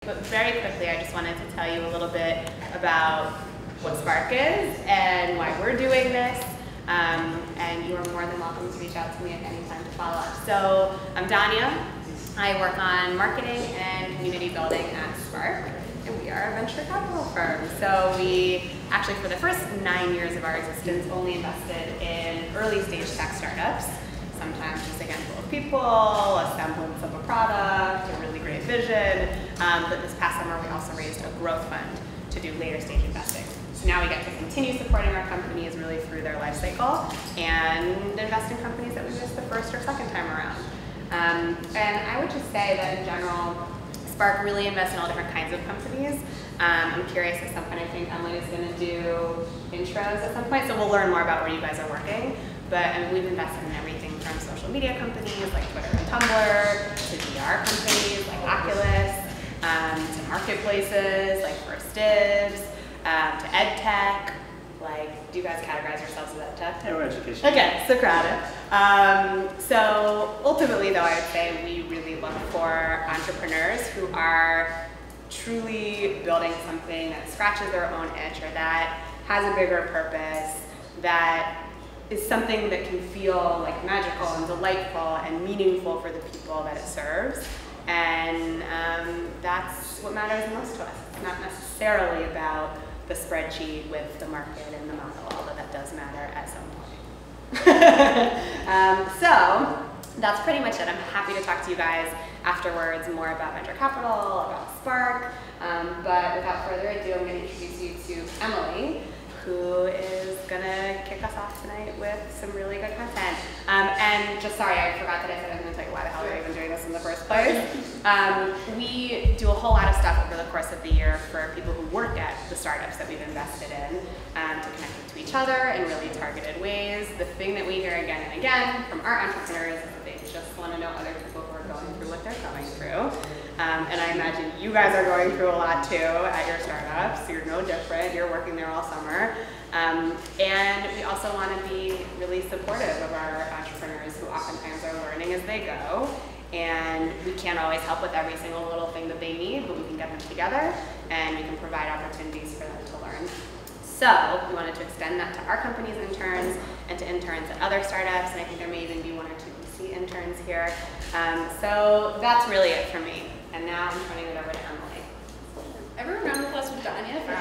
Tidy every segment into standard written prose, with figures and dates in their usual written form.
but very quickly I just wanted to tell you a little bit about what Spark is and why we're doing this. And you are more than welcome to reach out to me at any time to follow up. So I'm Danya. I work on marketing and community building at Spark, and we are a venture capital firm. So we actually, for the first 9 years of our existence, only invested in early stage tech startups. Sometimes just a handful of people, a semblance of a product, a really great vision. But this past summer, we also raised a growth fund to do later stage investing. So now we get to continue supporting our companies really through their life cycle and invest in companies that we missed the first or second time around. And I would just say that in general, Spark really invests in all different kinds of companies. I'm curious at some point, I think Emily is going to do intros at some point, so we'll learn more about where you guys are working. But I mean, we've invested in everything from social media companies like Twitter and Tumblr, to VR companies like Oculus, to marketplaces like 1stDibs, to ed tech. Like, do you guys categorize yourselves as ed tech? Yeah, we're education. Okay, so crowded. So ultimately, though, I would say we really look for entrepreneurs who are truly building something that scratches their own itch or that has a bigger purpose, that is something that can feel like magical and delightful and meaningful for the people that it serves. And that's what matters most to us. It's not necessarily about the spreadsheet with the market and the model, although that does matter at some point. So that's pretty much it. I'm happy to talk to you guys afterwards more about venture capital, about Spark. But without further ado, I'm going to introduce you to Emily, who is going to kick us off tonight with some really good content. And just sorry, I forgot that I said I was going to tell you why the hell we're even doing this in the first place. We do a whole lot of stuff over the course of the year for people who work at the startups that we've invested in to connect them to each other in really targeted ways. The thing that we hear again and again from our entrepreneurs is that they just want to know other people who are going through what they're going through. And I imagine you guys are going through a lot too at your startups. You're no different. You're working there all summer. And we also want to be really supportive of our entrepreneurs who oftentimes are learning as they go. And we can't always help with every single little thing that they need, but we can get them together and we can provide opportunities for them to learn. So we wanted to extend that to our company's interns and to interns at other startups. And I think there may even be 1 or 2 VC interns here. So that's really it for me. And now I'm turning it over to Emily. Everyone round of applause with Danya for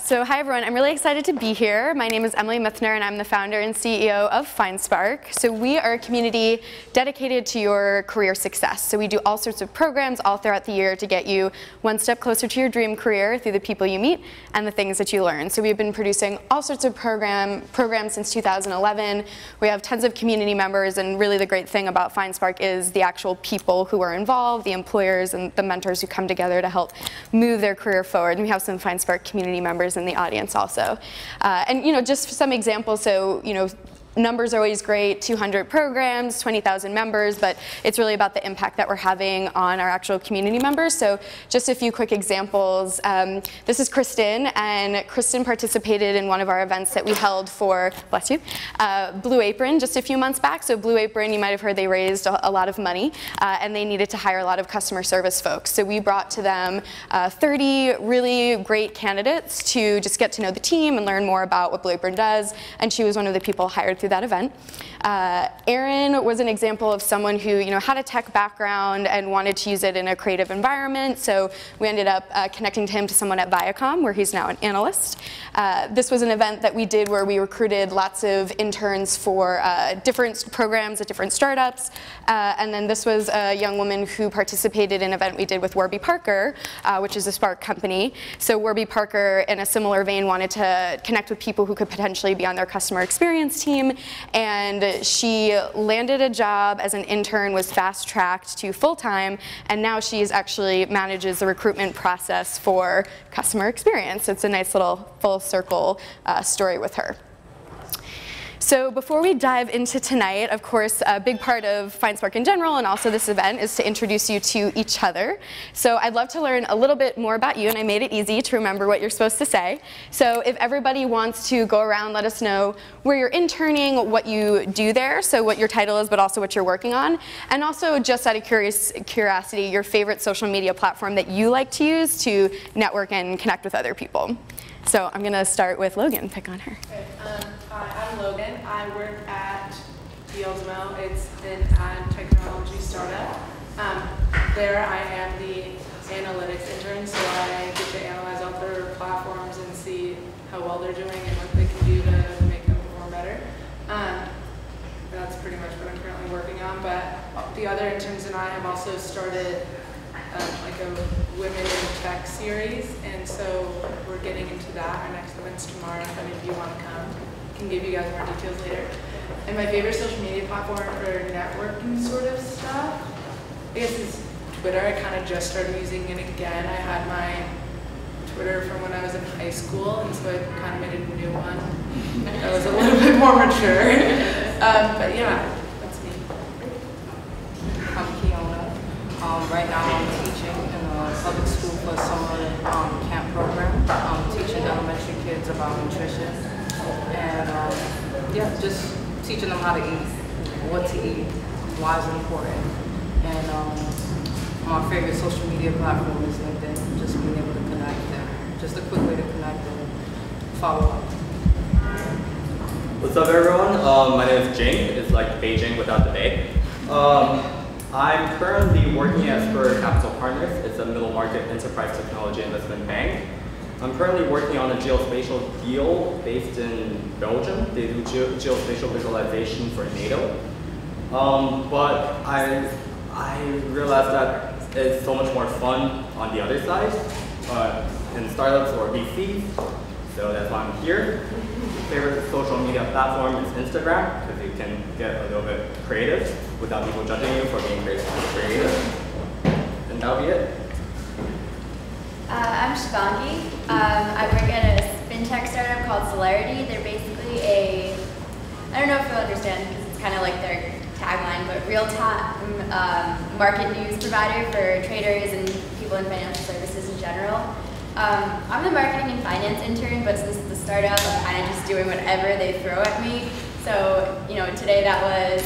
So hi everyone, I'm really excited to be here. My name is Emily Mithner and I'm the founder and CEO of FindSpark. So we are a community dedicated to your career success. So we do all sorts of programs all throughout the year to get you one step closer to your dream career through the people you meet and the things that you learn. So we've been producing all sorts of programs since 2011. We have tons of community members, and really the great thing about FindSpark is the actual people who are involved, the employers and the mentors who come together to help move their career forward. And we have some FindSpark community members in the audience also. And just some examples, so numbers are always great, 200 programs, 20,000 members, but it's really about the impact that we're having on our actual community members. So just a few quick examples. This is Kristen, and Kristen participated in one of our events that we held for, bless you, Blue Apron just a few months back. So Blue Apron, you might have heard they raised a lot of money, and they needed to hire a lot of customer service folks. So we brought to them 30 really great candidates to just get to know the team and learn more about what Blue Apron does, and she was one of the people hired through that event. Aaron was an example of someone who had a tech background and wanted to use it in a creative environment, so we ended up connecting him to someone at Viacom, where he's now an analyst. This was an event that we did where we recruited lots of interns for different programs at different startups, and then this was a young woman who participated in an event we did with Warby Parker, which is a Spark company. So Warby Parker, in a similar vein, wanted to connect with people who could potentially be on their customer experience team, and she landed a job as an intern, was fast-tracked to full-time, and now she actually manages the recruitment process for customer experience. It's a nice little full-circle story with her. So before we dive into tonight, of course, a big part of FindSpark in general and also this event is to introduce you to each other. So I'd love to learn a little bit more about you, and I made it easy to remember what you're supposed to say. So if everybody wants to go around, let us know where you're interning, what you do there, so what your title is, but also what you're working on. And also, just out of curiosity, your favorite social media platform that you like to use to network and connect with other people. So I'm going to start with Logan. Pick on her. Okay, hi, I'm Logan. I work at Dealsmo. It's an ad technology startup. There I am the analytics intern, so I get to analyze all their platforms and see how well they're doing and what they can do to make them perform better. That's pretty much what I'm currently working on, but the other interns and I have also started like a Women in Tech series, and so we're getting into that. Our next event's tomorrow. If any of you want to come, I can give you guys more details later. And my favorite social media platform for networking sort of stuff, I guess, is Twitter. I kind of just started using it again. I had my Twitter from when I was in high school, and so I kind of made a new one that was a little bit more mature. But yeah, that's me. I'm Kiona. Right now I'm teaching in a public school for summer camp program. I'm teaching elementary kids about nutrition and yeah, just teaching them how to eat, what to eat, why it's important. And my favorite social media platform is LinkedIn, just being able to connect there. Just a quick way to connect and follow up. What's up, everyone? My name is Jing. It's like Beijing without the Bay. I'm currently working at Spur Capital Partners. It's a middle market enterprise technology investment bank. I'm currently working on a geospatial deal based in Belgium. They do geospatial visualization for NATO. But I realized that it's so much more fun on the other side, in startups or VCs. So that's why I'm here. Favorite social media platform is Instagram, because you can get a little bit creative without people judging you for being creative. And that'll be it. I'm Shivangi. I work at a fintech startup called Celerity. They're basically I don't know if you'll understand because it's kind of like their tagline, but real-time market news provider for traders and people in financial services in general. I'm the marketing and finance intern, but since it's the startup, I'm kind of just doing whatever they throw at me. So, today that was,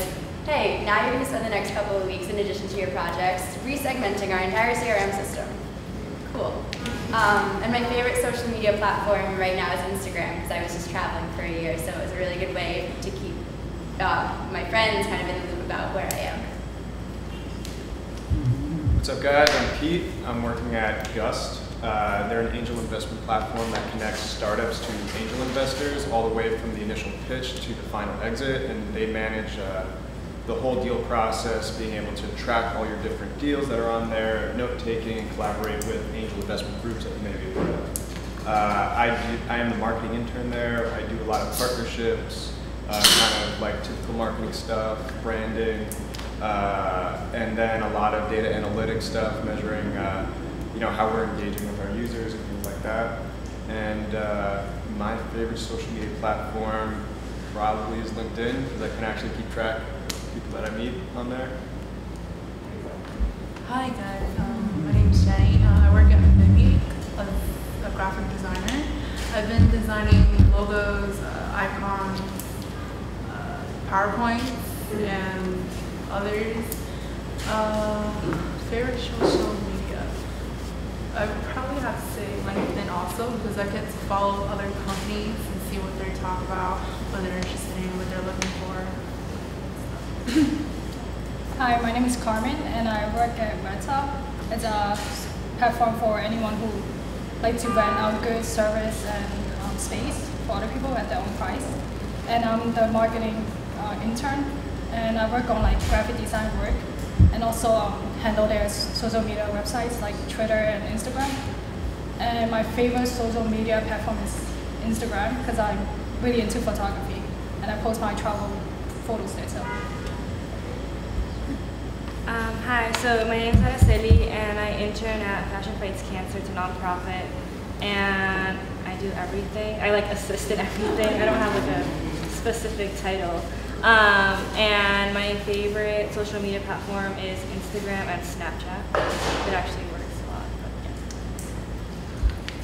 hey, now you're going to spend the next couple of weeks, in addition to your projects, resegmenting our entire CRM system. Cool. And my favorite social media platform right now is Instagram, because I was just traveling for a year, so it was a really good way to keep my friends kind of in the loop about where I am. What's up, guys? I'm Pete. I'm working at Gust. They're an angel investment platform that connects startups to angel investors all the way from the initial pitch to the final exit, and they manage the whole deal process, being able to track all your different deals that are on there, note-taking, and collaborate with angel investment groups that you may be a part of. I am the marketing intern there. I do a lot of partnerships, kind of like typical marketing stuff, branding, and then a lot of data analytics stuff, measuring how we're engaging with our users and things like that. And my favorite social media platform probably is LinkedIn, because I can actually keep track of people that I meet on there. Hi guys, my name is Jenny. I work at Mimic as a graphic designer. I've been designing logos, icons, PowerPoints, and others. Favorite social media? I would probably have to say LinkedIn also, because I get to follow other companies and see what they talk about, what they're interested in, what they're looking for. Hi, my name is Carmen, and I work at Renta. It's a platform for anyone who likes to rent out goods, service, and space for other people at their own price. And I'm the marketing intern, and I work on graphic design work, and also handle their social media websites like Twitter and Instagram. And my favorite social media platform is Instagram, because I'm really into photography, and I post my travel photos there. So. Hi, so my name is Araceli, and I intern at Fashion Fights Cancer. It's a nonprofit, and I do everything. I assist in everything. I don't have a specific title. And my favorite social media platform is Instagram and Snapchat. It actually works a lot.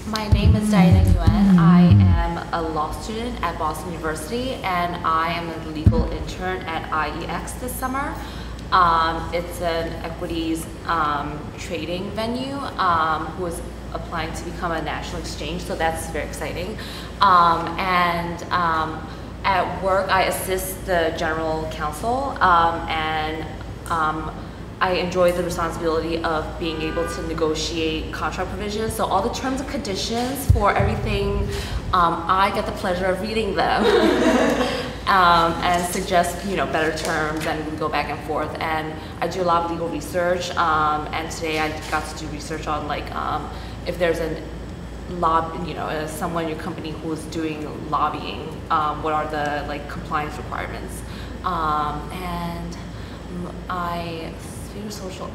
My name is Diana Nguyen. I am a law student at Boston University, and I am a legal intern at IEX this summer. It's an equities trading venue who is applying to become a national exchange, so that's very exciting. At work, I assist the general counsel, and I enjoy the responsibility of being able to negotiate contract provisions. So all the terms and conditions for everything, I get the pleasure of reading them and suggest, better terms, and we go back and forth. And I do a lot of legal research, and today I got to do research on if there's someone in your company who is doing lobbying, what are the compliance requirements?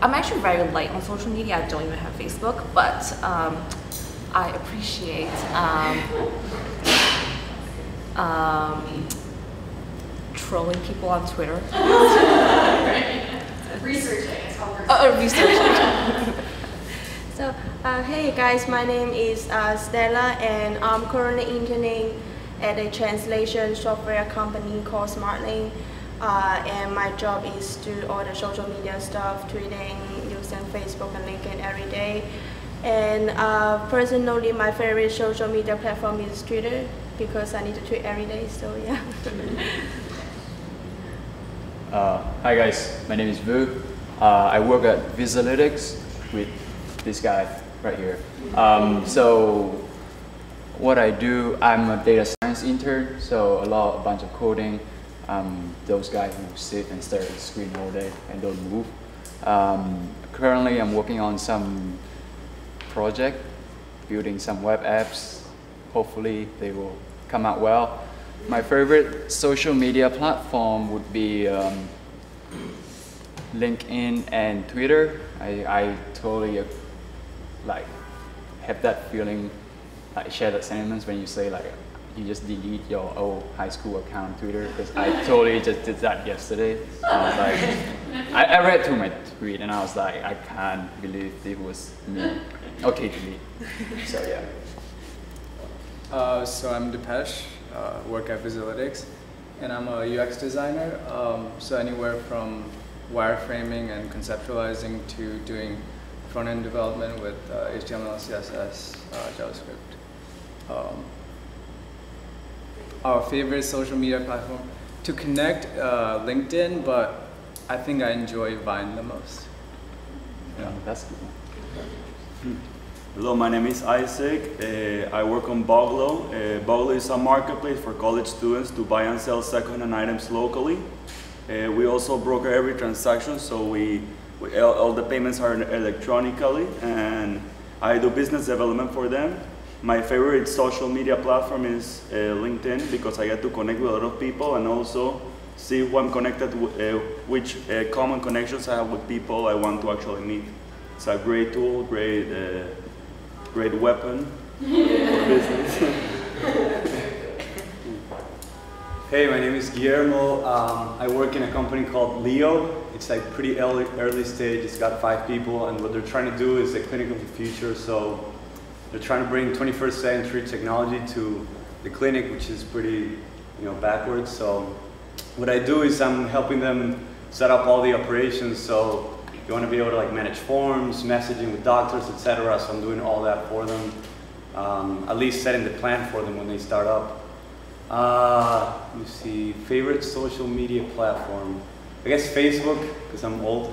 I'm actually very light on social media. I don't even have Facebook, but I appreciate trolling people on Twitter. Researching, it's called researching. So, hey guys, my name is Stella, and I'm currently interning at a translation software company called SmartLink. And my job is to do all the social media stuff, tweeting, using Facebook and LinkedIn every day. And personally, my favorite social media platform is Twitter because I need to tweet every day, so yeah. Hi guys, my name is Vu. I work at Visalytics with this guy right here. So what I do, I'm a data science intern, so a bunch of coding. Those guys who sit and stare at the screen all day and don't move. Currently, I'm working on some project, building some web apps. Hopefully, they will come out well. My favorite social media platform would be LinkedIn and Twitter. I totally have that feeling, share that sentiments when you say you just delete your old high school account on Twitter, because I totally just did that yesterday. I was I read through my tweet and I was like, I can't believe it was me. Okay, delete. So yeah. So I'm Depesh, work at Visalytics, and I'm a UX designer. So anywhere from wireframing and conceptualizing to doing front-end development with HTML, CSS, JavaScript. Our favorite social media platform to connect, LinkedIn, but I think I enjoy Vine the most. Yeah, that's good. Hello, my name is Isaac. I work on Boglo. Boglo is a marketplace for college students to buy and sell second-hand items locally. We also broker every transaction, so all the payments are electronically, and I do business development for them. My favorite social media platform is LinkedIn, because I get to connect with a lot of people and also see who I'm connected with, which common connections I have with people I want to actually meet. It's a great tool, great weapon for business. Hey, my name is Guillermo. I work in a company called Leo. It's pretty early stage. It's got 5 people, and what they're trying to do is a clinic of the future. So they're trying to bring 21st century technology to the clinic, which is pretty, backwards. So what I do is I'm helping them set up all the operations. So you want to be able to manage forms, messaging with doctors, etc. So I'm doing all that for them. At least setting the plan for them when they start up. Let me see, favorite social media platform. I guess Facebook, because I'm old.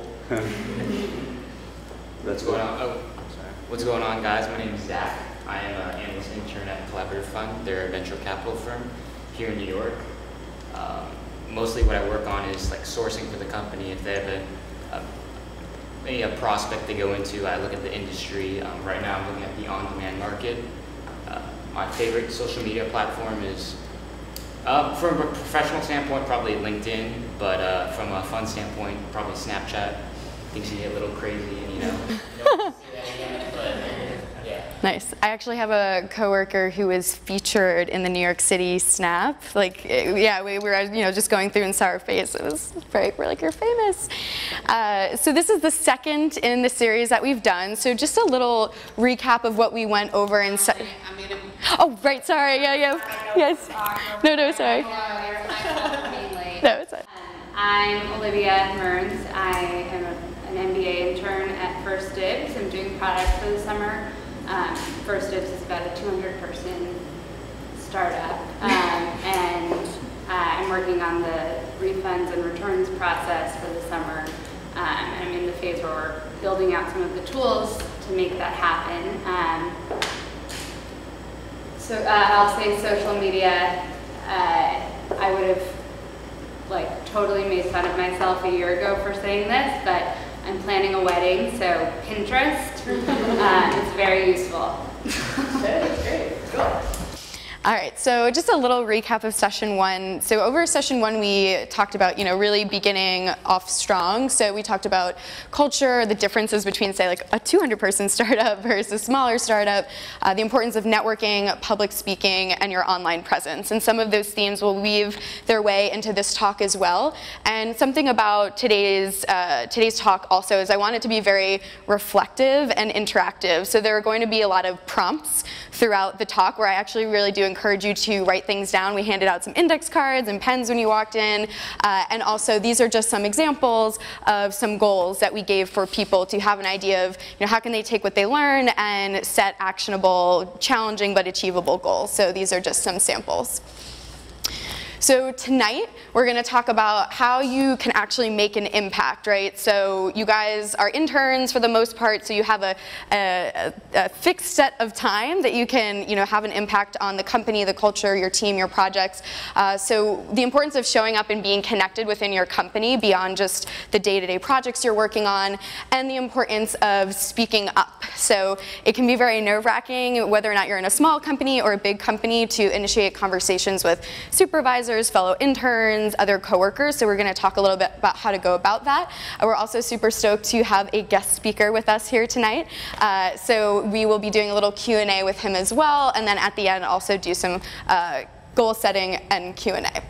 That's going on. Oh, sorry. What's going on, guys? My name is Zach. I am an analyst intern at Collaborative Fund. They're a venture capital firm here in New York. Mostly what I work on is sourcing for the company. If they have a prospect to go into, I look at the industry. Right now I'm looking at the on-demand market. My favorite social media platform is, from a professional standpoint, probably LinkedIn, but from a fun standpoint, probably Snapchat. Things you get a little crazy and but yeah. Nice. I actually have a coworker who was featured in the New York City Snap. Like, yeah, we were, just going through in sour face. It was we're like, you're famous. So this is the second in the series that we've done. So just a little recap of what we went over in. Oh, right. Sorry. Yeah. Yes. No. Sorry. No, it's fine. I'm Olivia Mearns. I am an MBA intern at First Dibs. I'm doing products for the summer. First Dibs is about a 200-person startup, and I'm working on the refunds and returns process for the summer. And I'm in the phase where we're building out some of the tools to make that happen. So I'll say social media. I would have totally made fun of myself a year ago for saying this, but I'm planning a wedding, so Pinterest is very useful. Great. Cool. All right, so just a little recap of session 1. So over session 1, we talked about, really beginning off strong. So we talked about culture, the differences between, say, like a 200-person startup versus a smaller startup, the importance of networking, public speaking, and your online presence. And some of those themes will weave their way into this talk as well. And something about today's talk also is I want it to be very reflective and interactive. So there are going to be a lot of prompts throughout the talk where I actually really do encourage you to write things down. We handed out some index cards and pens when you walked in, and also these are just some examples of some goals that we gave for people to have an idea of how can they take what they learn and set actionable, challenging but achievable goals. So these are just some samples. So tonight, we're going to talk about how you can actually make an impact, right? So you guys are interns for the most part, so you have a fixed set of time that you can have an impact on the company, the culture, your team, your projects. So the importance of showing up and being connected within your company beyond just the day-to-day projects you're working on, and the importance of speaking up. So it can be very nerve-wracking, whether or not you're in a small company or a big company, to initiate conversations with supervisors, fellow interns, other coworkers. So we're going to talk a little bit about how to go about that. We're also super stoked to have a guest speaker with us here tonight. So we will be doing a little Q&A with him as well, and then at the end also do some goal setting and Q&A.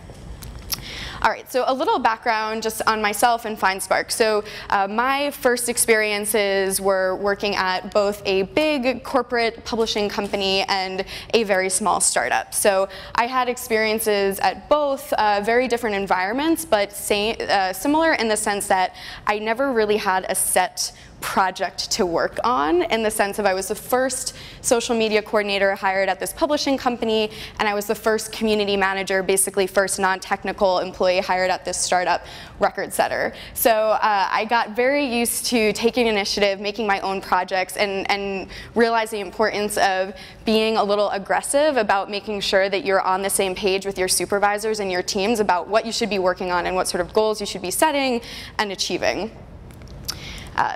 All right, so a little background just on myself and FindSpark. So my first experiences were working at both a big corporate publishing company and a very small startup. So I had experiences at both very different environments, but similar in the sense that I never really had a set project to work on, in the sense of I was the first social media coordinator hired at this publishing company, and I was the first community manager, basically first non-technical employee hired at this startup record setter. So I got very used to taking initiative, making my own projects, and realizing the importance of being a little aggressive about making sure that you're on the same page with your supervisors and your teams about what you should be working on and what sort of goals you should be setting and achieving.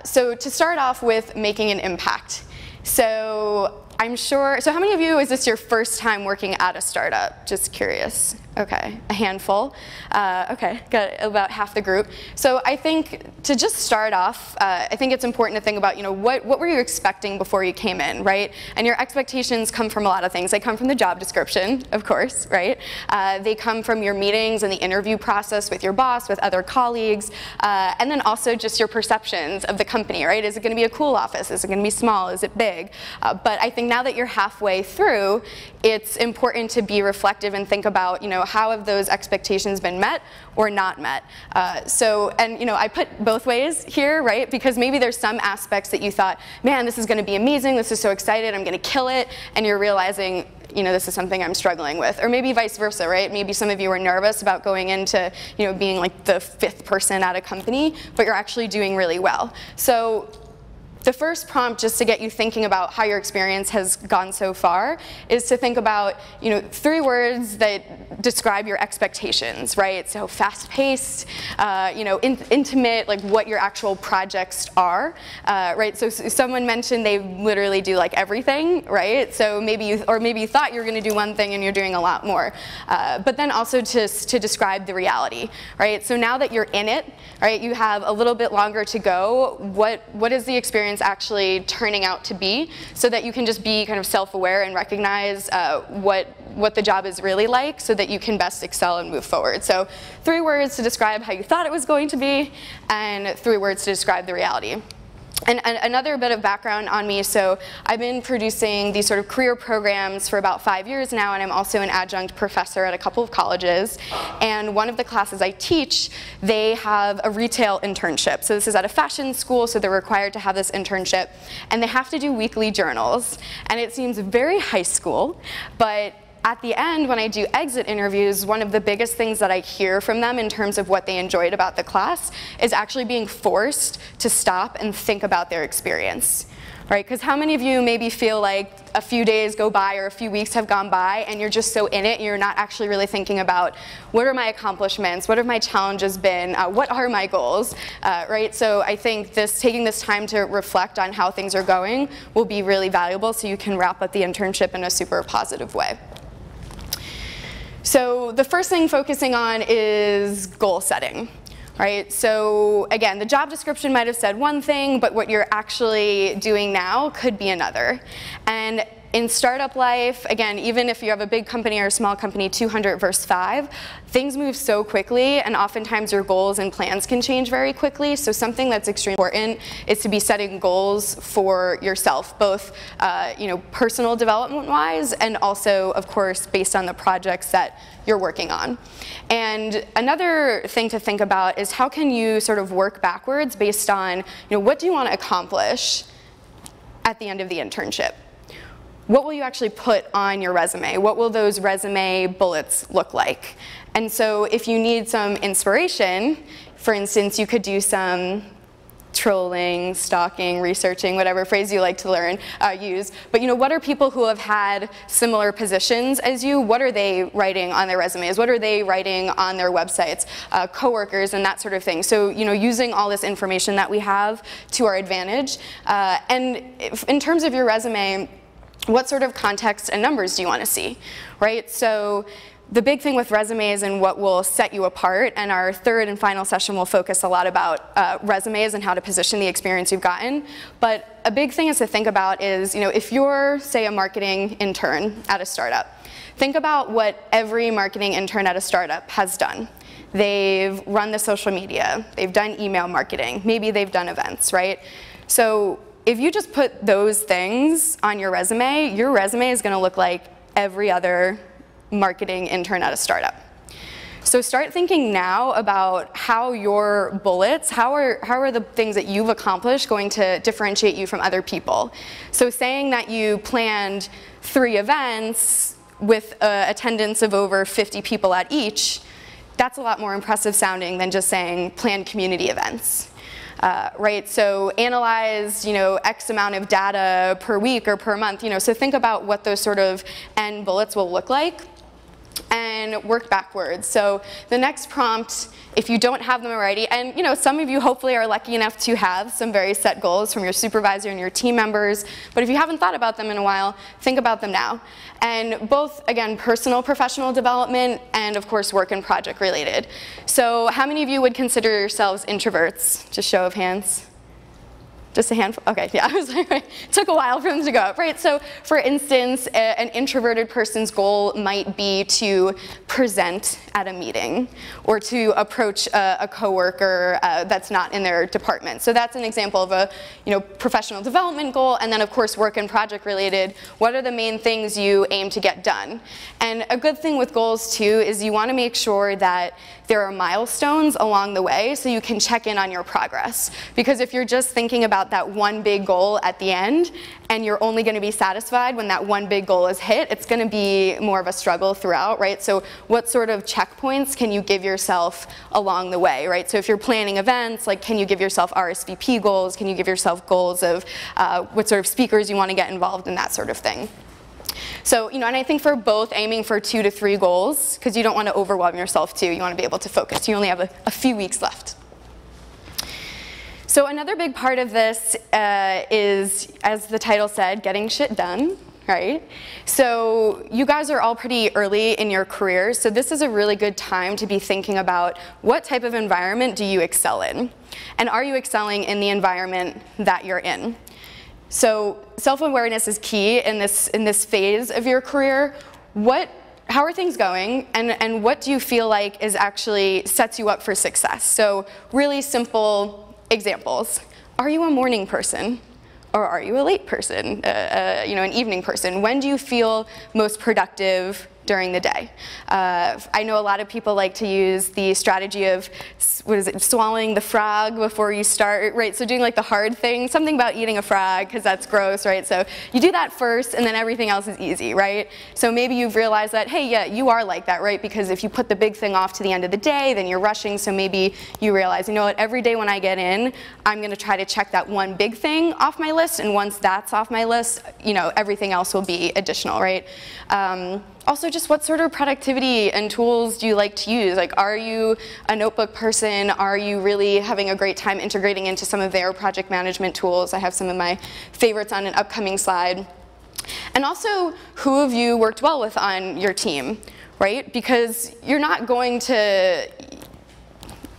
So to start off with making an impact. So I'm sure, so how many of you, is this your first time working at a startup? Just curious. Okay, a handful. Okay, got about half the group. So I think to just start off, I think it's important to think about, what were you expecting before you came in, right? And your expectations come from a lot of things. They come from the job description, of course, right? They come from your meetings and the interview process with your boss, with other colleagues, and then also just your perceptions of the company, right? Is it going to be a cool office? Is it going to be small? Is it big? But I think now that you're halfway through, it's important to be reflective and think about, how have those expectations been met or not met? And I put both ways here, right? Because maybe there's some aspects that you thought, man, this is going to be amazing, this is so excited, I'm going to kill it, and you're realizing, this is something I'm struggling with. Or maybe vice versa, right? Maybe some of you were nervous about going into, being like the 5th person at a company, but you're actually doing really well. So the first prompt, just to get you thinking about how your experience has gone so far, is to think about 3 words that describe your expectations, right? So fast-paced, intimate, like what your actual projects are, right? So someone mentioned they literally do like everything, right? So maybe you thought you were going to do one thing and you're doing a lot more. But then also to describe the reality, right? So now that you're in it, right, you have a little bit longer to go. What is the experience experience actually turning out to be, so that you can just be kind of self-aware and recognize what the job is really like, so that you can best excel and move forward. So 3 words to describe how you thought it was going to be, and 3 words to describe the reality. And another bit of background on me, so I've been producing these sort of career programs for about 5 years now, and I'm also an adjunct professor at a couple of colleges. And one of the classes I teach, they have a retail internship. So this is at a fashion school, so they're required to have this internship. And they have to do weekly journals. And it seems very high school, but at the end, when I do exit interviews, one of the biggest things that I hear from them in terms of what they enjoyed about the class is actually being forced to stop and think about their experience, right? Because how many of you maybe feel like a few days go by or a few weeks have gone by and you're just so in it and you're not actually really thinking about what are my accomplishments, what have my challenges been, what are my goals, right? So I think taking this time to reflect on how things are going will be really valuable, so you can wrap up the internship in a super positive way. So the first thing focusing on is goal setting, right? So again, the job description might have said one thing, but what you're actually doing now could be another. And in startup life, again, even if you have a big company or a small company, 200 versus 5, things move so quickly, and oftentimes your goals and plans can change very quickly. So something that's extremely important is to be setting goals for yourself, both personal development-wise, and also, of course, based on the projects that you're working on. And another thing to think about is how can you sort of work backwards based on, what do you want to accomplish at the end of the internship? What will you actually put on your resume? What will those resume bullets look like? And so if you need some inspiration, for instance, you could do some trolling, stalking, researching, whatever phrase you like to use. But what are people who have had similar positions as you? What are they writing on their resumes? What are they writing on their websites? Coworkers and that sort of thing. So using all this information that we have to our advantage. And in terms of your resume, what sort of context and numbers do you want to see, right? So the big thing with resumes and what will set you apart, and our 3rd and final session will focus a lot about resumes and how to position the experience you've gotten. But a big thing is to think about is, if you're, say, a marketing intern at a startup, think about what every marketing intern at a startup has done. They've run the social media, they've done email marketing, maybe they've done events, right? So if you just put those things on your resume is going to look like every other marketing intern at a startup. So start thinking now about how your bullets, how are the things that you've accomplished going to differentiate you from other people. So saying that you planned 3 events with attendance of over 50 people at each, that's a lot more impressive sounding than just saying planned community events. Right, so analyze, X amount of data per week or per month, so think about what those sort of end bullets will look like and work backwards. So the next prompt, if you don't have them already, and some of you hopefully are lucky enough to have some very set goals from your supervisor and your team members, but if you haven't thought about them in a while, think about them now. And both, again, personal, professional development, and of course work and project related. So how many of you would consider yourselves introverts? Just show of hands. Just a handful? Okay, yeah, I was like, it took a while for them to go up, right? So for instance, an introverted person's goal might be to present at a meeting or to approach a coworker that's not in their department. So that's an example of a professional development goal. And then of course work and project related, what are the main things you aim to get done? And a good thing with goals too is you want to make sure that there are milestones along the way so you can check in on your progress. Because if you're just thinking about that one big goal at the end and you're only going to be satisfied when that one big goal is hit, it's going to be more of a struggle throughout, right? So what sort of checkpoints can you give yourself along the way, right? So if you're planning events, like can you give yourself RSVP goals? Can you give yourself goals of what sort of speakers you want to get involved in, that sort of thing? So, and I think for both, aiming for 2 to 3 goals, because you don't want to overwhelm yourself too. You want to be able to focus. You only have a few weeks left. So another big part of this is, as the title said, getting shit done, right? So you guys are all pretty early in your careers, so this is a really good time to be thinking about what type of environment do you excel in? And are you excelling in the environment that you're in? So self-awareness is key in this phase of your career. How are things going, and what do you feel like is actually sets you up for success? So really simple examples. Are you a morning person? Or are you a late person, an evening person? When do you feel most productive during the day? I know a lot of people like to use the strategy of, swallowing the frog before you start, right? So doing like the hard thing, something about eating a frog, because that's gross, right? So you do that first, and then everything else is easy, right? So maybe you've realized that, hey, yeah, you are like that, right? Because if you put the big thing off to the end of the day, then you're rushing, so maybe you realize, you know what, every day when I get in, I'm gonna try to check that one big thing off my list, and once that's off my list, everything else will be additional, right? Also, just what sort of productivity and tools do you like to use? Like, are you a notebook person? Are you really having a great time integrating into some of their project management tools? I have some of my favorites on an upcoming slide. And also, who of you worked well with on your team, right? Because you're not going to,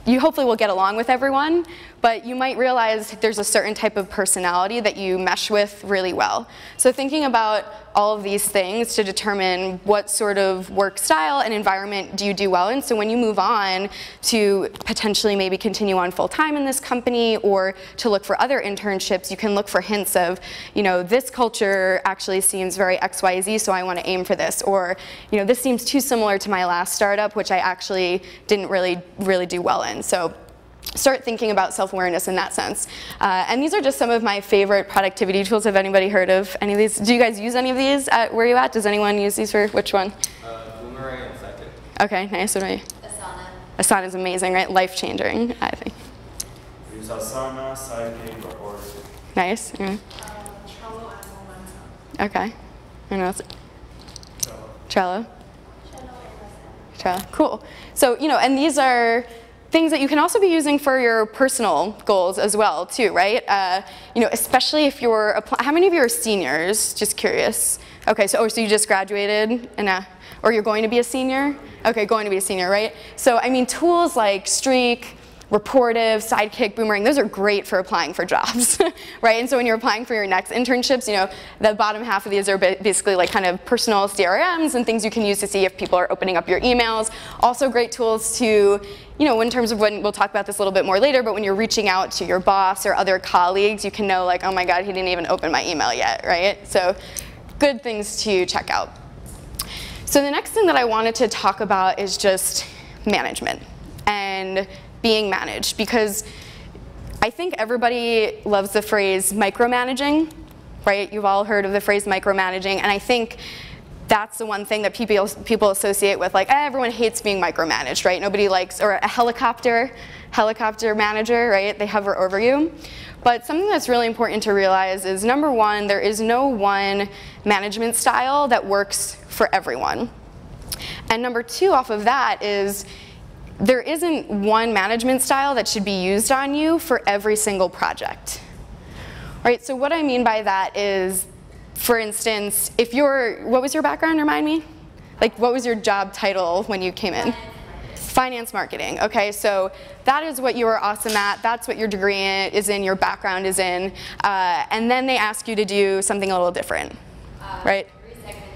you hopefully will get along with everyone, but you might realize there's a certain type of personality that you mesh with really well. So thinking about all of these things to determine what sort of work style and environment do you do well in. So when you move on to potentially maybe continue on full-time in this company or to look for other internships, you can look for hints of, this culture actually seems very XYZ, so I want to aim for this. Or, this seems too similar to my last startup, which I actually didn't really do well in. So start thinking about self-awareness in that sense. And these are just some of my favorite productivity tools. Have anybody heard of any of these? Do you guys use any of these at where you at? Does anyone use these for which one? Boomerang and Second. Okay, nice. What about you? Asana. Asana is amazing, right? Life-changing, I think. We use Asana, Sidekick, or Nice. Yeah. Trello and Momentum. Okay. I know it's Trello. Trello. Cool. So, and these are things that you can also be using for your personal goals as well, too, right? Especially if you're how many of you are seniors? Just curious. Okay, so you just graduated, and or you're going to be a senior? Okay, going to be a senior, right? So I mean, tools like Streak, Rapportive, Sidekick, Boomerang, those are great for applying for jobs, right? And so when you're applying for your next internships, the bottom half of these are basically like kind of personal CRMs and things you can use to see if people are opening up your emails. Also great tools to, in terms of when, we'll talk about this a little bit more later, but when you're reaching out to your boss or other colleagues, you can know like, oh my God, he didn't even open my email yet, right? So good things to check out. So the next thing that I wanted to talk about is just management and being managed, because I think everybody loves the phrase micromanaging, right? You've all heard of the phrase micromanaging, and I think that's the one thing that people associate with, like, everyone hates being micromanaged, right? Nobody likes, or a helicopter manager, right? They hover over you. But something that's really important to realize is, number one, there is no one management style that works for everyone. And number two, off of that is, there isn't one management style that should be used on you for every single project. Right, so what I mean by that is, for instance, what was your background, remind me? Like, what was your job title when you came in? Finance marketing, okay, so that is what you are awesome at, that's what your degree is in, your background is in, and then they ask you to do something a little different, right?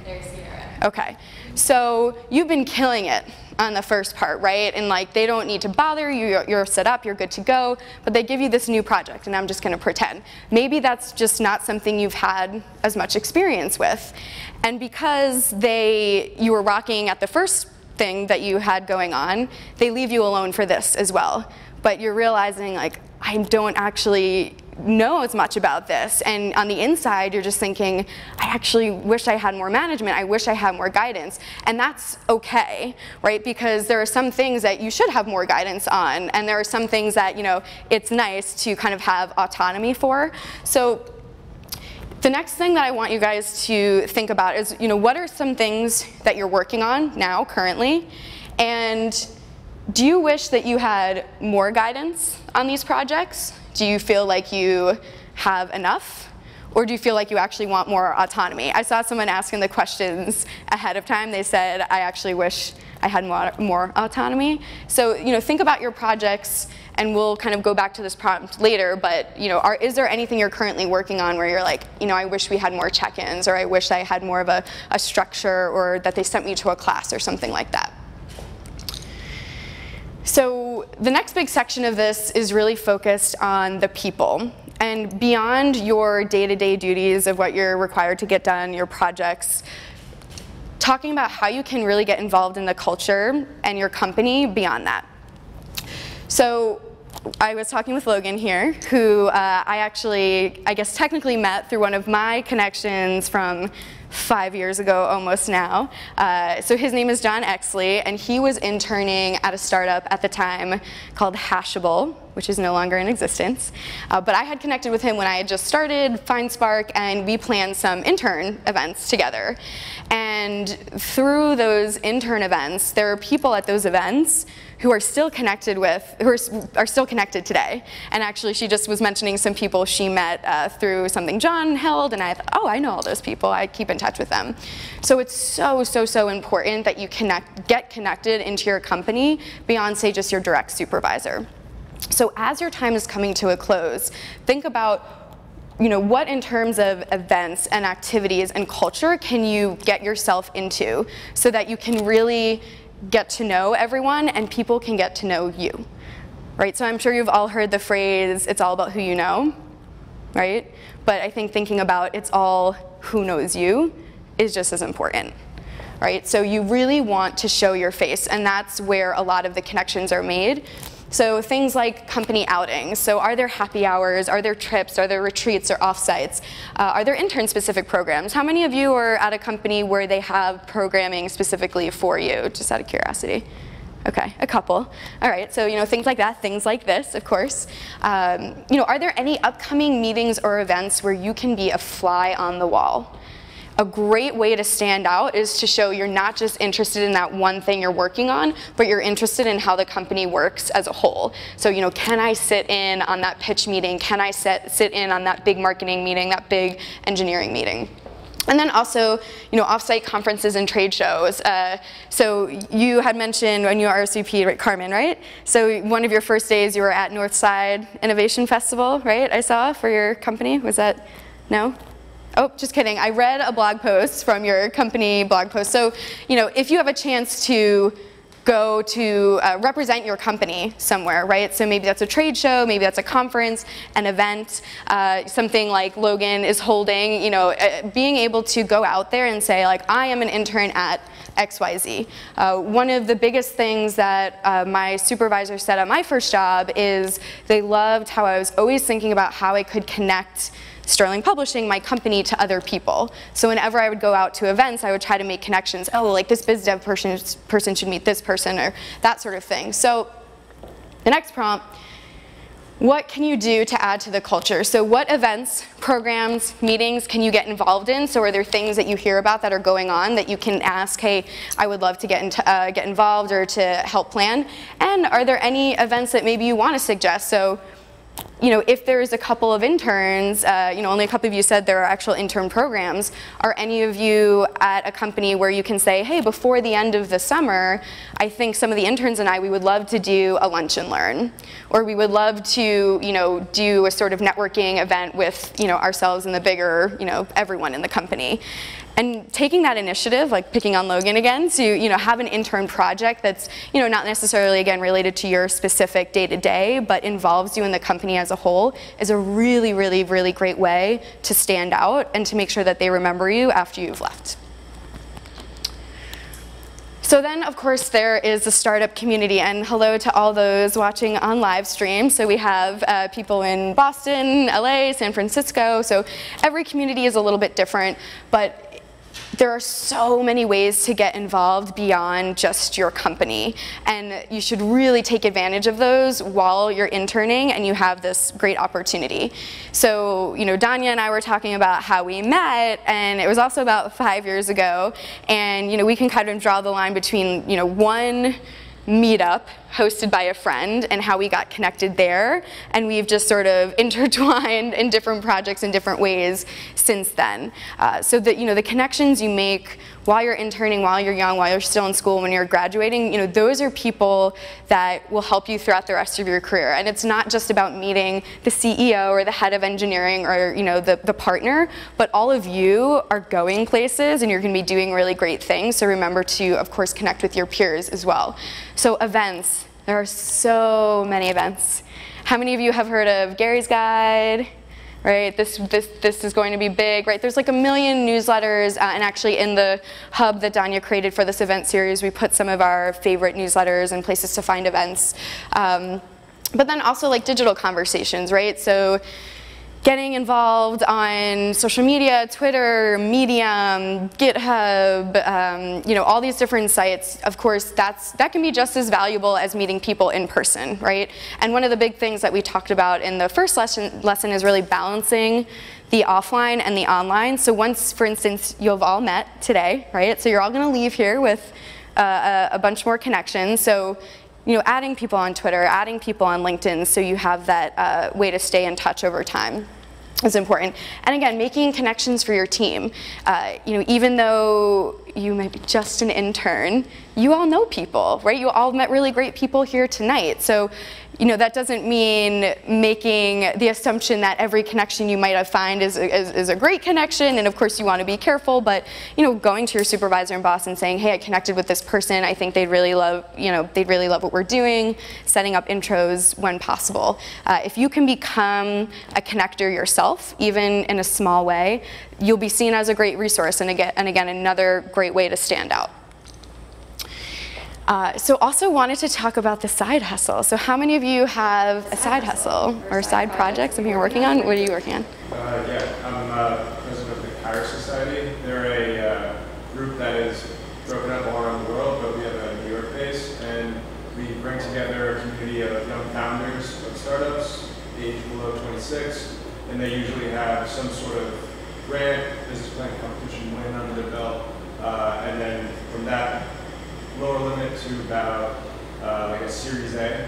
Their CRM. Okay, so you've been killing it on the first part, right? And like, they don't need to bother you, you're set up, you're good to go, but they give you this new project, and I'm just gonna pretend. Maybe that's just not something you've had as much experience with. And because you were rocking at the first thing that you had going on, they leave you alone for this as well. But you're realizing, like, I don't actually know as much about this, and on the inside you're just thinking, I actually wish I had more management, I wish I had more guidance, and that's okay, right? Because there are some things that you should have more guidance on, and there are some things that it's nice to kind of have autonomy for. So the next thing that I want you guys to think about is, what are some things that you're working on now currently, and do you wish that you had more guidance on these projects? Do you feel like you have enough? Or do you feel like you actually want more autonomy? I saw someone asking the questions ahead of time. They said, I actually wish I had more autonomy. So, you know, think about your projects, and we'll kind of go back to this prompt later, but, you know, is there anything you're currently working on where you're like, you know, I wish we had more check-ins, or I wish I had more of a structure, or that they sent me to a class or something like that. So the next big section of this is really focused on the people. And beyond your day-to-day duties of what you're required to get done, your projects, talking about how you can really get involved in the culture and your company beyond that. So I was talking with Logan here, who I guess technically met through one of my connections from 5 years ago, almost now. So his name is John Exley, and he was interning at a startup at the time called Hashable, which is no longer in existence. But I had connected with him when I had just started FindSpark, and we planned some intern events together. And through those intern events, there are people at those events who are still connected are still connected today. And actually, she just was mentioning some people she met through something John held, and I thought, oh, I know all those people. I keep in touch with them. So it's so important that you get connected into your company beyond, say, just your direct supervisor. So as your time is coming to a close, think about, you know, what in terms of events and activities and culture can you get yourself into so that you can really get to know everyone and people can get to know you, right? So I'm sure you've all heard the phrase, it's all about who you know, right? But I think thinking about it's all who knows you is just as important, right? So you really want to show your face, and that's where a lot of the connections are made. So things like company outings. So are there happy hours? Are there trips? Are there retreats or offsites? Are there intern-specific programs? How many of you are at a company where they have programming specifically for you, just out of curiosity? Okay, a couple. All right, so you know, things like that, things like this, of course. You know, are there any upcoming meetings or events where you can be a fly on the wall? A great way to stand out is to show you're not just interested in that one thing you're working on, but you're interested in how the company works as a whole. So, you know, can I sit in on that pitch meeting? Can I sit in on that big marketing meeting, that big engineering meeting? And then also, you know, offsite conferences and trade shows. So you had mentioned when you were RSVP, right, Carmen, right? So one of your first days you were at Northside Innovation Festival, right? I saw for your company. Was that, no? Oh, just kidding. I read a blog post from your company blog post. So, you know, if you have a chance to go to represent your company somewhere, right? So maybe that's a trade show, maybe that's a conference, an event, something like Logan is holding, you know, being able to go out there and say, like, I am an intern at XYZ. One of the biggest things that my supervisor said at my first job is they loved how I was always thinking about how I could connect Sterling Publishing, my company, to other people. So whenever I would go out to events, I would try to make connections. Oh, like this biz dev person should meet this person, or that sort of thing. So the next prompt, what can you do to add to the culture? So what events, programs, meetings can you get involved in? So are there things that you hear about that are going on that you can ask, hey, I would love to get involved or to help plan? And are there any events that maybe you want to suggest? So, you know, if there's a couple of interns, you know, only a couple of you said there are actual intern programs, are any of you at a company where you can say, hey, before the end of the summer, I think some of the interns and I, we would love to do a lunch and learn, or we would love to, you know, do a sort of networking event with, you know, ourselves and the bigger, you know, everyone in the company. And taking that initiative, like picking on Logan again, to, you know, have an intern project that's, you know, not necessarily, again, related to your specific day-to-day, but involves you in the company as a whole, is a really, really, really great way to stand out and to make sure that they remember you after you've left. So then, of course, there is the startup community, and hello to all those watching on live stream. So we have people in Boston, LA, San Francisco, so every community is a little bit different, but there are so many ways to get involved beyond just your company, and you should really take advantage of those while you're interning and you have this great opportunity. So, you know, Danya and I were talking about how we met, and it was also about 5 years ago, and, you know, we can kind of draw the line between, you know, one meetup, hosted by a friend and how we got connected there, and we've just sort of intertwined in different projects in different ways since then. So that, you know, the connections you make while you're interning, while you're young, while you're still in school, when you're graduating, you know, those are people that will help you throughout the rest of your career. And it's not just about meeting the CEO or the head of engineering or, you know, the partner, but all of you are going places and you're going to be doing really great things. So remember to, of course, connect with your peers as well. So events, there are so many events. How many of you have heard of Gary's Guide? Right, this is going to be big, right? There's like 1 million newsletters, and actually in the hub that Danya created for this event series, we put some of our favorite newsletters and places to find events. But then also like digital conversations, right? So getting involved on social media, Twitter, Medium, GitHub, you know, all these different sites, of course, that can be just as valuable as meeting people in person, right? And one of the big things that we talked about in the first lesson is really balancing the offline and the online. So once, for instance, you've all met today, right? So you're all gonna leave here with a bunch more connections. So, you know, adding people on Twitter, adding people on LinkedIn, so you have that way to stay in touch over time is important. And again, making connections for your team. You know, even though you might be just an intern, you all know people, right? You all met really great people here tonight. So, you know, that doesn't mean making the assumption that every connection you might have found is a great connection, and of course you want to be careful, but, you know, going to your supervisor and boss and saying, hey, I connected with this person, I think they'd really love, you know, they'd really love what we're doing, setting up intros when possible. If you can become a connector yourself, even in a small way, you'll be seen as a great resource, and again, another great way to stand out. So also wanted to talk about the side hustle. So how many of you have a side hustle or side project, something you're working on? What are you working on? Yeah, I'm president of the Kairos Society. They're a group that is broken up all around the world, but we have a New York base, and we bring together a community of young founders of startups, age below 26, and they usually have some sort of grant, business plan, competition win under their belt, and then from that lower limit to about like a Series A,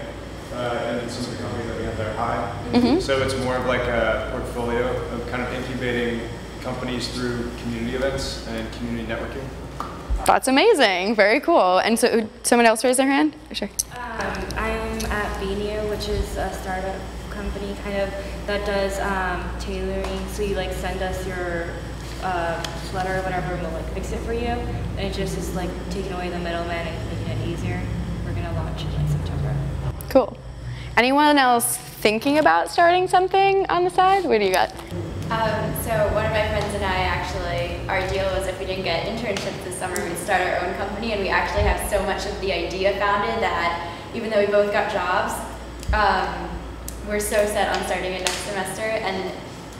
and then some of the companies that we have there high. Mm-hmm. So it's more of like a portfolio of kind of incubating companies through community events and community networking. That's amazing, very cool. And so someone else raise their hand? Sure. I'm at Venia, which is a startup company kind of that does tailoring. So you like send us your sweater or whatever, and we'll like fix it for you. And it just is like taking away the middleman and making it easier. We're gonna launch it like September. Cool. Anyone else thinking about starting something on the side? What do you got? So one of my friends and I actually, our deal was if we didn't get internships this summer, we'd start our own company, and we actually have so much of the idea founded that even though we both got jobs, we're so set on starting it next semester, and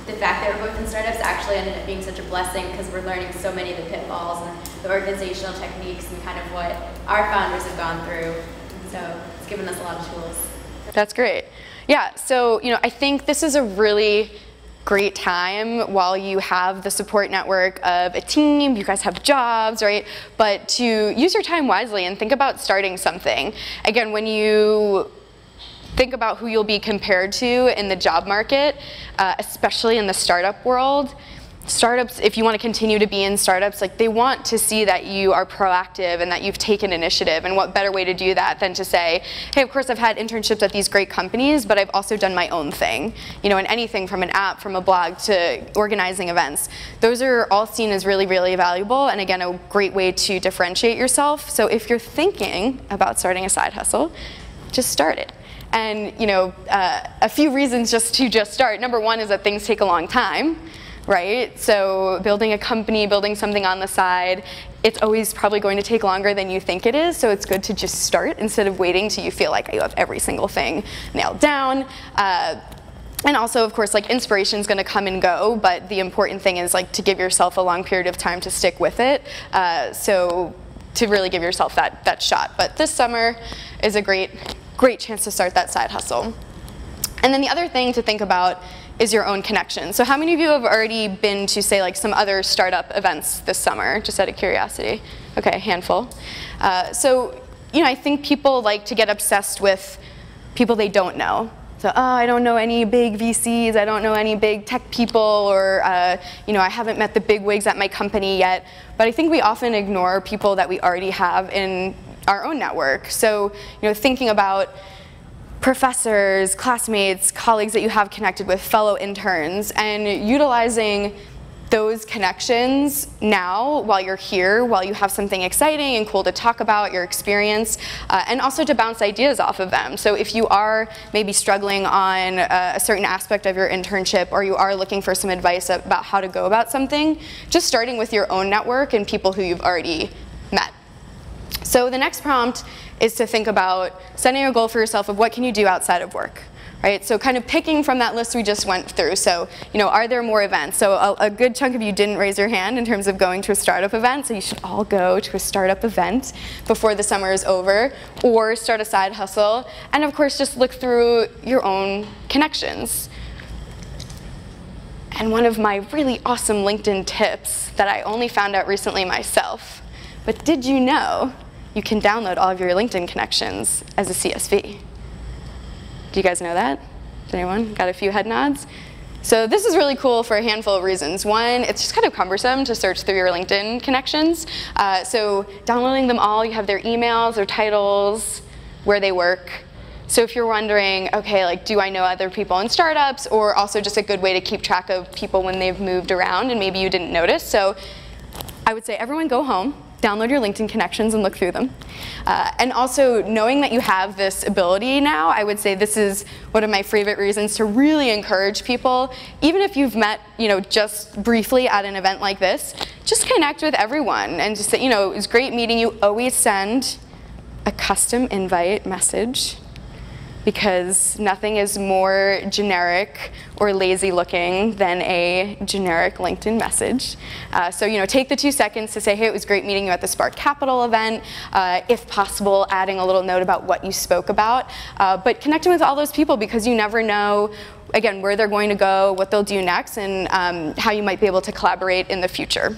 the fact that we're both in startups actually ended up being such a blessing because we're learning so many of the pitfalls and the organizational techniques and kind of what our founders have gone through. So it's given us a lot of tools. That's great. Yeah, so, you know, I think this is a really great time while you have the support network of a team, you guys have jobs, right? But to use your time wisely and think about starting something. Again, when you think about who you'll be compared to in the job market, especially in the startup world. Startups, if you want to continue to be in startups, like they want to see that you are proactive and that you've taken initiative. And what better way to do that than to say, hey, of course I've had internships at these great companies, but I've also done my own thing. You know, and anything from an app, from a blog to organizing events. Those are all seen as really, really valuable, and again, a great way to differentiate yourself. So if you're thinking about starting a side hustle, just start it. And, you know, a few reasons just to start. Number one is that things take a long time. Right? So building a company, building something on the side, it's always probably going to take longer than you think it is, so it's good to just start instead of waiting till you feel like you have every single thing nailed down. And also, of course, like inspiration is going to come and go, but the important thing is like to give yourself a long period of time to stick with it. So to really give yourself that shot. But this summer is a great chance to start that side hustle. And then the other thing to think about is your own connection. So how many of you have already been to, say, like some other startup events this summer, just out of curiosity? Okay, a handful. So I think people like to get obsessed with people they don't know. So, oh, I don't know any big VCs, I don't know any big tech people, or I haven't met the big wigs at my company yet. But I think we often ignore people that we already have in our own network. So, thinking about professors, classmates, colleagues that you have connected with, fellow interns, and utilizing those connections now while you're here, while you have something exciting and cool to talk about, your experience, and also to bounce ideas off of them. So if you are maybe struggling on a certain aspect of your internship, or you are looking for some advice about how to go about something, just starting with your own network and people who you've already met. So the next prompt is to think about setting a goal for yourself of what can you do outside of work. Right? So kind of picking from that list we just went through. So, are there more events? So a good chunk of you didn't raise your hand in terms of going to a startup event, so you should all go to a startup event before the summer is over, or start a side hustle. And of course, just look through your own connections. And one of my really awesome LinkedIn tips that I only found out recently myself, but did you know you can download all of your LinkedIn connections as a CSV? Do you guys know that? Does anyone? Got a few head nods? So this is really cool for a handful of reasons. One, it's just kind of cumbersome to search through your LinkedIn connections. So downloading them all, you have their emails, their titles, where they work. So if you're wondering, okay, like, do I know other people in startups, or also just a good way to keep track of people when they've moved around and maybe you didn't notice. So I would say everyone go home, download your LinkedIn connections and look through them. And also, knowing that you have this ability now, I would say this is one of my favorite reasons to really encourage people, even if you've met just briefly at an event like this, just connect with everyone and just say, it was great meeting you. Always send a custom invite message, because nothing is more generic or lazy looking than a generic LinkedIn message. So take the 2 seconds to say, hey, it was great meeting you at the Spark Capital event. If possible, adding a little note about what you spoke about. But connecting with all those people, because you never know, again, where they're going to go, what they'll do next, and how you might be able to collaborate in the future.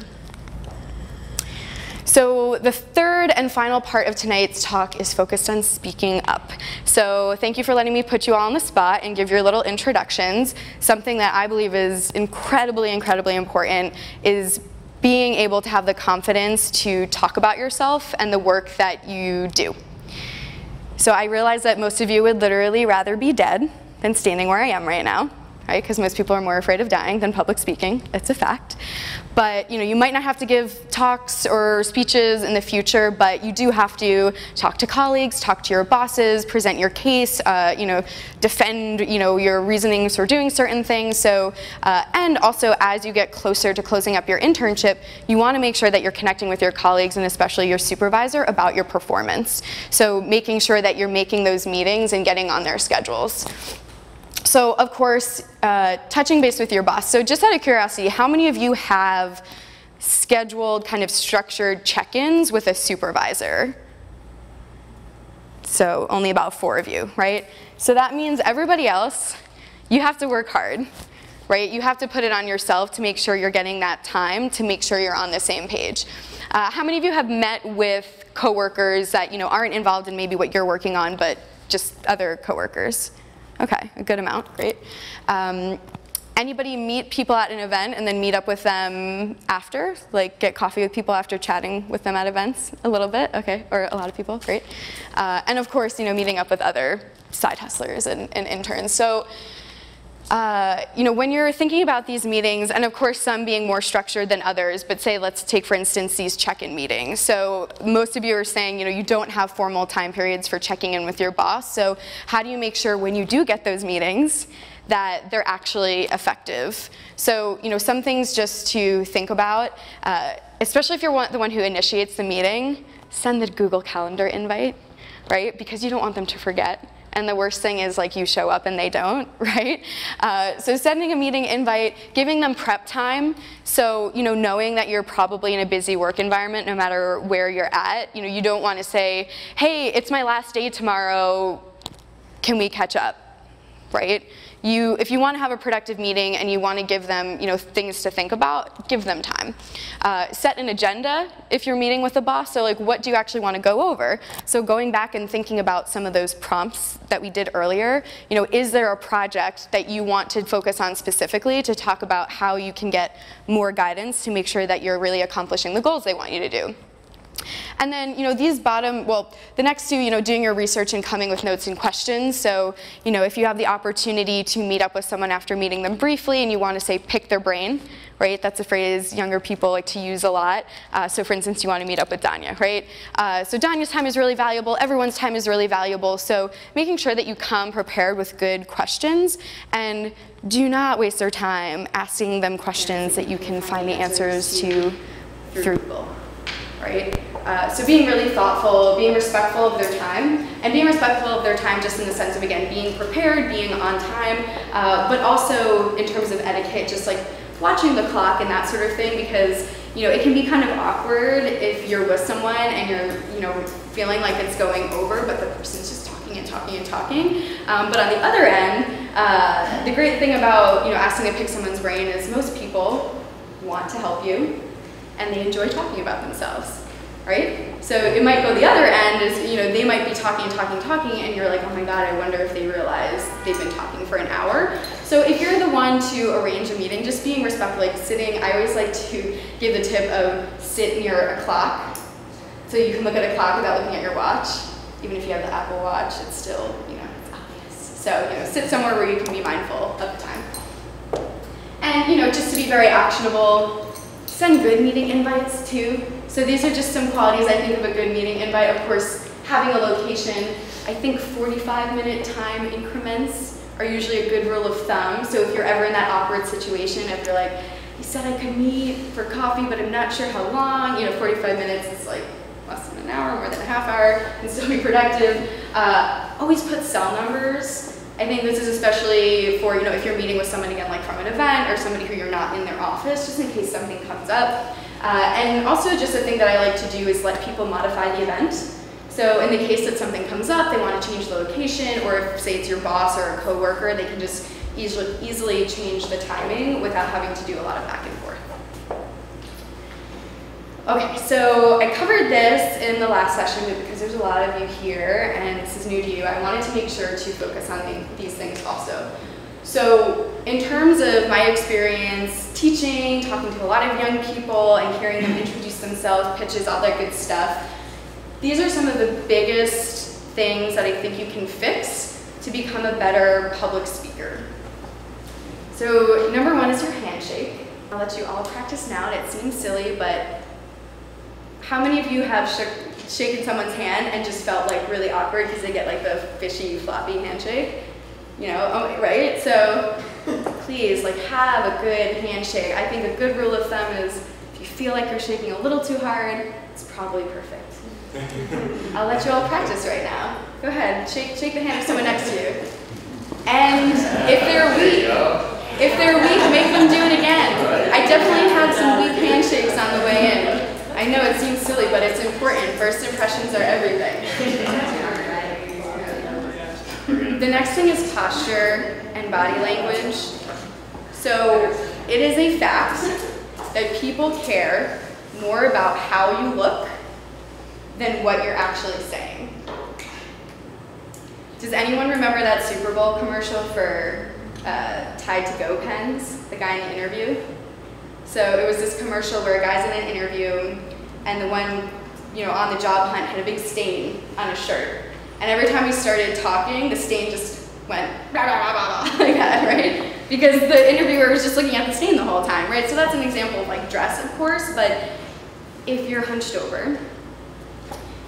So the third and final part of tonight's talk is focused on speaking up. So thank you for letting me put you all on the spot and give your little introductions. Something that I believe is incredibly, incredibly important is being able to have the confidence to talk about yourself and the work that you do. So I realize that most of you would literally rather be dead than standing where I am right now. Right? Because most people are more afraid of dying than public speaking. It's a fact. But you might not have to give talks or speeches in the future, but you do have to talk to colleagues, talk to your bosses, present your case, defend your reasonings for doing certain things. So, and also as you get closer to closing up your internship, you want to make sure that you're connecting with your colleagues and especially your supervisor about your performance. So making sure that you're making those meetings and getting on their schedules. So of course, touching base with your boss. So just out of curiosity, how many of you have scheduled kind of structured check-ins with a supervisor? So only about 4 of you, right? So that means everybody else, you have to work hard, right? You have to put it on yourself to make sure you're getting that time, to make sure you're on the same page. How many of you have met with coworkers that aren't involved in maybe what you're working on, but just other coworkers? Okay, a good amount, great. Anybody meet people at an event and then meet up with them after? Like get coffee with people after chatting with them at events? A little bit, okay, or a lot of people, great. And of course, meeting up with other side hustlers and interns. So, when you're thinking about these meetings, and of course some being more structured than others, but say let's take for instance these check-in meetings. So most of you are saying you don't have formal time periods for checking in with your boss. So how do you make sure when you do get those meetings that they're actually effective? So some things just to think about, especially if you're the one who initiates the meeting, send the Google Calendar invite, right? Because you don't want them to forget. And the worst thing is like you show up and they don't, right? So sending a meeting invite, giving them prep time. So knowing that you're probably in a busy work environment no matter where you're at. You don't want to say, hey, it's my last day tomorrow, can we catch up, right? if you want to have a productive meeting and you want to give them, things to think about, give them time. Set an agenda if you're meeting with a boss. So like, what do you actually want to go over? So going back and thinking about some of those prompts that we did earlier, is there a project that you want to focus on specifically to talk about how you can get more guidance to make sure that you're really accomplishing the goals they want you to do? And then, the next two, doing your research and coming with notes and questions. So, if you have the opportunity to meet up with someone after meeting them briefly and you want to say, pick their brain, right? That's a phrase younger people like to use a lot. So for instance, you want to meet up with Danya, right? So Danya's time is really valuable. Everyone's time is really valuable. So making sure that you come prepared with good questions, and do not waste their time asking them questions that you can find the answers to through Google. Right? So being really thoughtful, being respectful of their time, and being respectful of their time just in the sense of, again, being prepared, being on time, but also in terms of etiquette, just like watching the clock and that sort of thing, because it can be kind of awkward if you're with someone and you're feeling like it's going over, but the person's just talking and talking and talking. But on the other end, the great thing about asking to pick someone's brain is most people want to help you, and they enjoy talking about themselves, right? So it might go the other end is, they might be talking and talking and talking, and you're like, oh my God, I wonder if they realize they've been talking for an hour. So if you're the one to arrange a meeting, just being respectful, like sitting, I always like to give the tip of sit near a clock. So you can look at a clock without looking at your watch. Even if you have the Apple Watch, it's still, it's obvious. So, sit somewhere where you can be mindful of the time. And, just to be very actionable, send good meeting invites too. So these are just some qualities I think of a good meeting invite. Of course, having a location. I think 45-minute time increments are usually a good rule of thumb. So if you're ever in that awkward situation, if you're like, you said I could meet for coffee, but I'm not sure how long, 45 minutes is like less than an hour, more than a half hour, and still be productive. Always put cell numbers. I think this is especially for, if you're meeting with someone, again, like from an event or somebody who you're not in their office, just in case something comes up. And also just a thing that I like to do is let people modify the event. So in the case that something comes up, they want to change the location, or if, say, it's your boss or a coworker, they can just easily change the timing without having to do a lot of back and forth. Okay, so I covered this in the last session, but because there's a lot of you here and this is new to you, I wanted to make sure to focus on these things also. So in terms of my experience teaching, talking to a lot of young people and hearing them introduce themselves, pitches, all that good stuff, these are some of the biggest things that I think you can fix to become a better public speaker. So number one is your handshake. I'll let you all practice now, and it seems silly, but how many of you have shaken someone's hand and just felt like really awkward because they get like the fishy, floppy handshake? Right? So please, like, have a good handshake. I think a good rule of thumb is if you feel like you're shaking a little too hard, it's probably perfect. I'll let you all practice right now. Go ahead, shake the hand of someone next to you. And if they're weak, make them do it again. I definitely had some weak handshakes on the way in. I know it seems silly, but it's important. First impressions are everything. The next thing is posture and body language. So it is a fact that people care more about how you look than what you're actually saying. Does anyone remember that Super Bowl commercial for Tide to Go pens, the guy in the interview? So it was this commercial where a guy's in an interview and the one, on the job hunt had a big stain on his shirt. And every time he started talking, the stain just went blah, blah, blah, blah, blah, like that, right? Because the interviewer was just looking at the stain the whole time, right? So that's an example of like dress, of course, but if you're hunched over,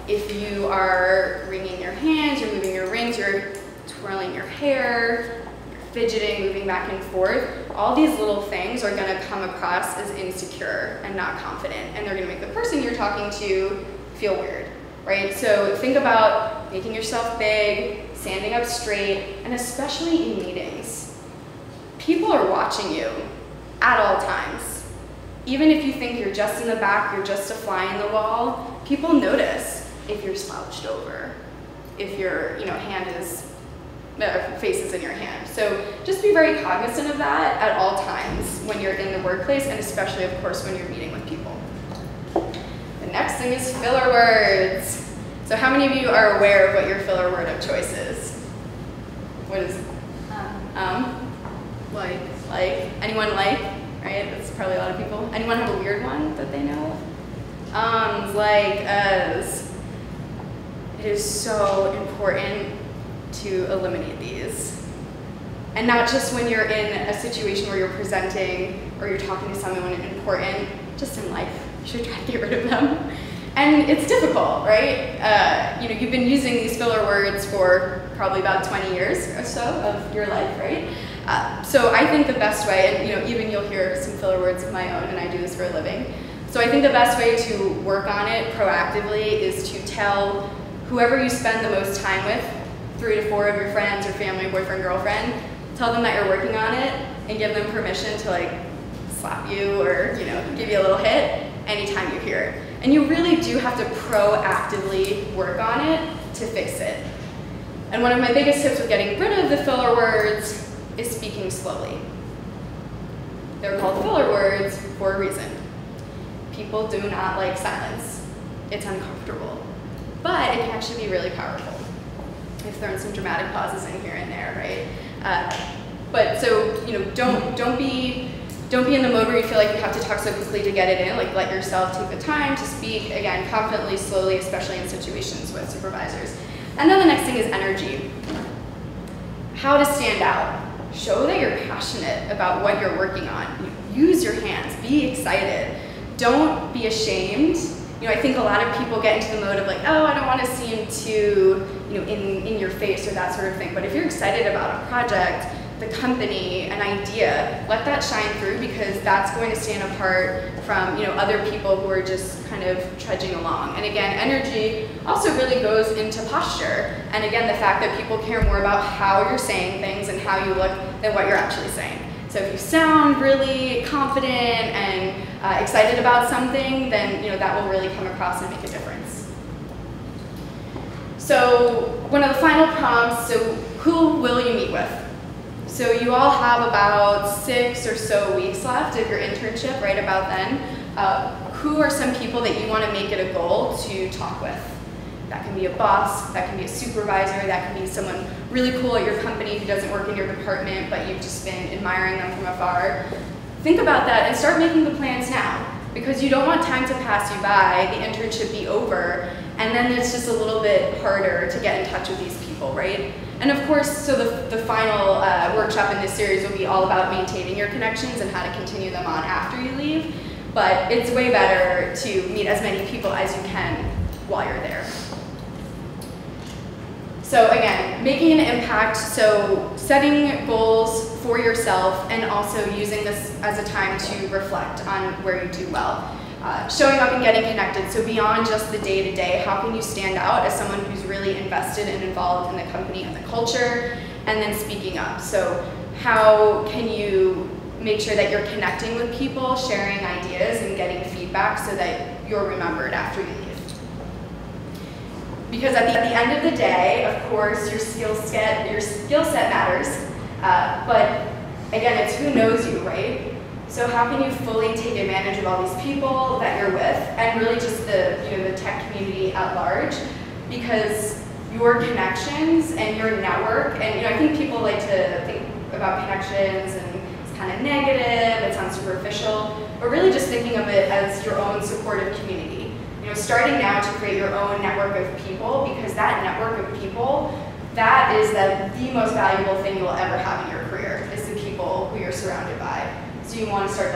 if you are wringing your hands, you're moving your rings, you're twirling your hair, fidgeting, moving back and forth, all these little things are gonna come across as insecure and not confident, and they're gonna make the person you're talking to feel weird, right? So think about making yourself big, standing up straight, and especially in meetings. People are watching you at all times. Even if you think you're just in the back, you're just a fly in the wall, people notice if you're slouched over, if your hand is faces in your hand. So just be very cognizant of that at all times when you're in the workplace, and especially, of course, when you're meeting with people. The next thing is filler words. So how many of you are aware of what your filler word of choice is? What is like, anyone like, right? That's probably a lot of people. Anyone have a weird one that they know of? Like, as. It is so important to eliminate these. And not just when you're in a situation where you're presenting or you're talking to someone important, just in life, you should try to get rid of them. And it's difficult, right? You know, you've been using these filler words for probably about 20 years or so of your life, right? So I think the best way, and you know, even you'll hear some filler words of my own, and I do this for a living. So I think the best way to work on it proactively is to tell whoever you spend the most time with, 3 to 4 of your friends or family, boyfriend, girlfriend, tell them that you're working on it and give them permission to like slap you or, you know, give you a little hit anytime you hear it. And you really do have to proactively work on it to fix it. And one of my biggest tips with getting rid of the filler words is speaking slowly. They're called filler words for a reason. People do not like silence. It's uncomfortable. But it can actually be really powerful. I've thrown some dramatic pauses in here and there, right? But so, you know, don't be in the mode where you feel like you have to talk so quickly to get it in. Like, let yourself take the time to speak, again, confidently, slowly, especially in situations with supervisors. And then the next thing is energy. How to stand out. Show that you're passionate about what you're working on. Use your hands, be excited. Don't be ashamed. You know, I think a lot of people get into the mode of like, oh, I don't want to seem too, you know, in your face or that sort of thing. But if you're excited about a project, the company, an idea, let that shine through, because that's going to stand apart from, you know, other people who are just kind of trudging along. And again, energy also really goes into posture. And again, the fact that people care more about how you're saying things and how you look than what you're actually saying. So if you sound really confident and excited about something, then, you know, that will really come across and make a difference. So one of the final prompts, so who will you meet with? So you all have about 6 or so weeks left of your internship, right about then. Who are some people that you want to make it a goal to talk with? That can be a boss, that can be a supervisor, that can be someone really cool at your company who doesn't work in your department, but you've just been admiring them from afar. Think about that and start making the plans now, because you don't want time to pass you by, the internship be over, and then it's just a little bit harder to get in touch with these people, right? And of course, so the final workshop in this series will be all about maintaining your connections and how to continue them on after you leave, but it's way better to meet as many people as you can while you're there. So again, making an impact, so setting goals for yourself and also using this as a time to reflect on where you do well. Showing up and getting connected, so beyond just the day-to-day, how can you stand out as someone who's really invested and involved in the company and the culture, and then speaking up. So how can you make sure that you're connecting with people, sharing ideas, and getting feedback so that you're remembered after you leave? Because at the end of the day, of course, your skill set matters, but again, it's who knows you, right? So how can you fully take advantage of all these people that you're with, and really just the, you know, the tech community at large? Because your connections and your network, and, you know, I think people like to think about connections and it's kind of negative, it sounds superficial, but really just thinking of it as your own supportive community. You know, starting now to create your own network of people, because that network of people, that is the most valuable thing you'll ever have in your career, is the people who you're surrounded by. So you want to start